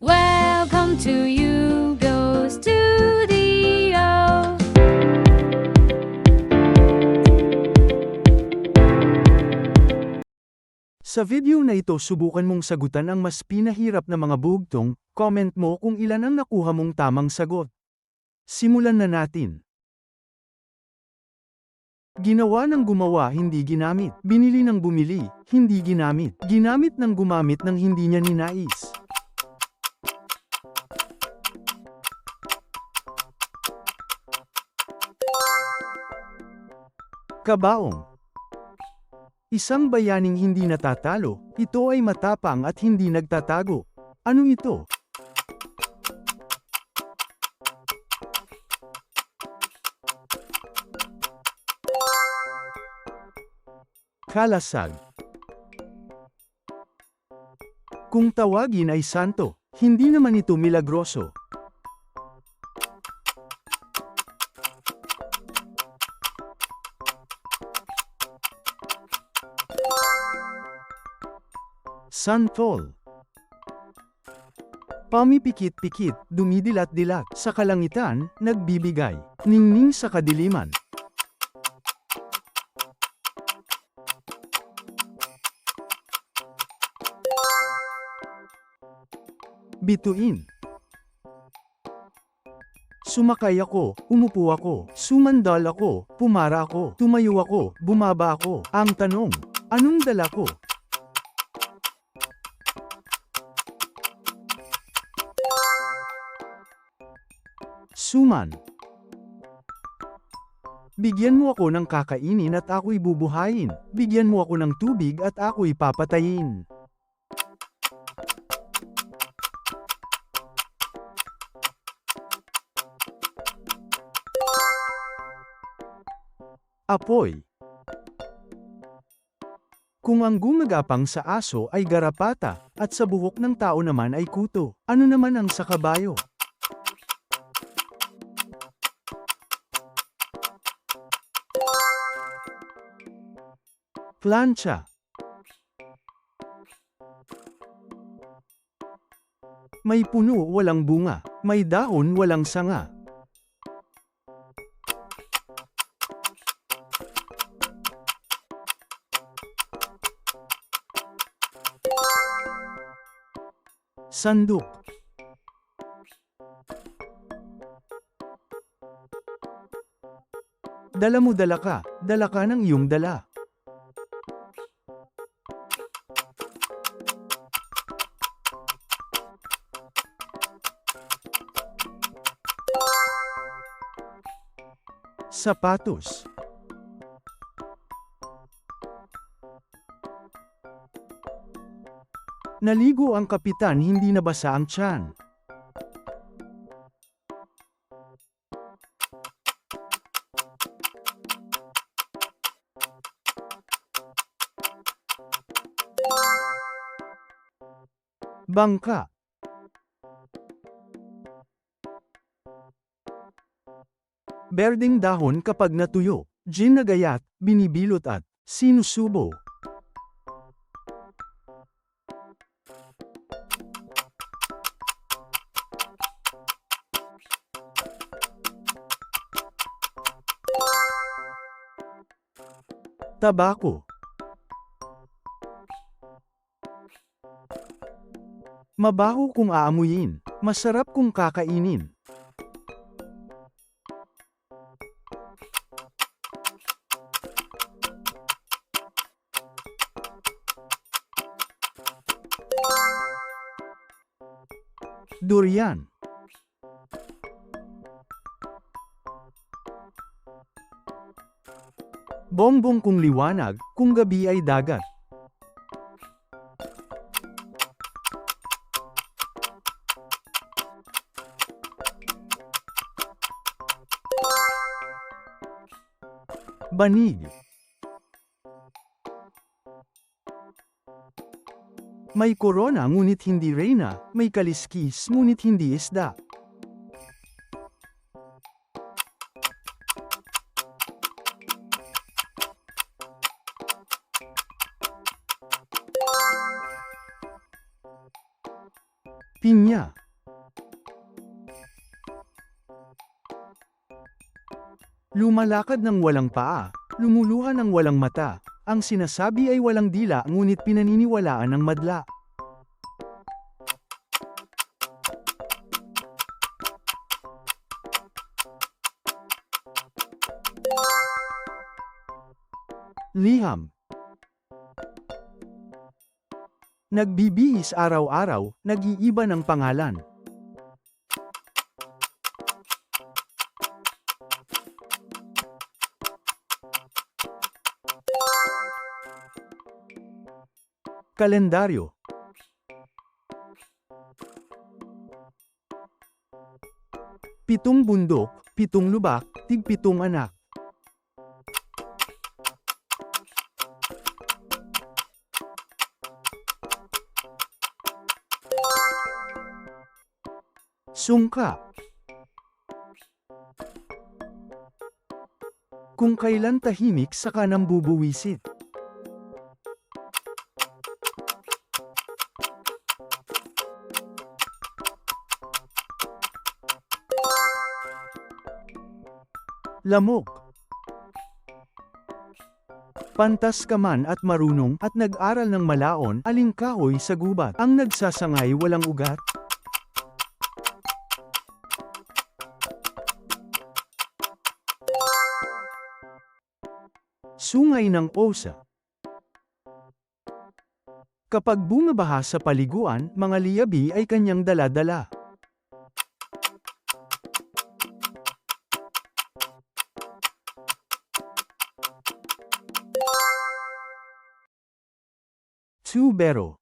Welcome to Yugo Studio. Sa video na ito subukan mong sagutan ang mas pinahirap na mga bugtong, comment mo kung ilan ang nakuha mong tamang sagot. Simulan na natin. Ginawa ng gumawa hindi ginamit. Binili ng bumili, hindi ginamit. Ginamit ng gumamit ng hindi niya ninais. Kabaong. Isang bayaning hindi natatalo, ito ay matapang at hindi nagtatago. Ano ito? Kalasag. Kung tawagin ay santo, hindi naman ito milagroso. Santol. Pamipikit-pikit, dumidilat-dilat, sa kalangitan, nagbibigay, ningning sa kadiliman. Bituin. Sumakay ako, umupo ako, sumandal ako, pumara ako, tumayo ako, bumaba ako. Ang tanong, anong dala ko? Suman. Bigyan mo ako ng kakainin at ako'y bubuhayin. Bigyan mo ako ng tubig at ako'y papatayin. Apoy. Kung ang gumagapang sa aso ay garapata, at sa buhok ng tao naman ay kuto, ano naman ang sa kabayo? Plancha. May puno walang bunga, may dahon walang sanga. Sanduk. Dala mo dala ka ng iyong dala. Sapatos. Naligo ang kapitan hindi nabasa ang tiyan. Bangka. Berdeng dahon kapag natuyo, gin na gayat, binibilot at sinusubo. Tabako. Mabaho kung aamuyin, masarap kung kakainin. Durian. Bongbong kung liwanag, kung gabi ay dagat. Banig. May korona ngunit hindi reyna, may kaliskis ngunit hindi isda. Pinya. Lumalakad ng walang paa, lumuluha ng walang mata. Ang sinasabi ay walang dila ngunit pinaniniwalaan ng madla. Liham. Nagbibihis araw-araw, nag-iiba ng pangalan. Kalendaryo. Pitong bundok, pitong lubak, tig-pitong anak. Sungka. Kung kailan tahimik saka nang bubuwisit. Lamok. Pantas ka man at marunong at nag-aral ng malaon, aling kahoy sa gubat. Ang nagsasangay walang ugat. Sungay ng osa. Kapag bumabaha sa paliguan, mga liyabi ay kanyang dala-dala. Tubero.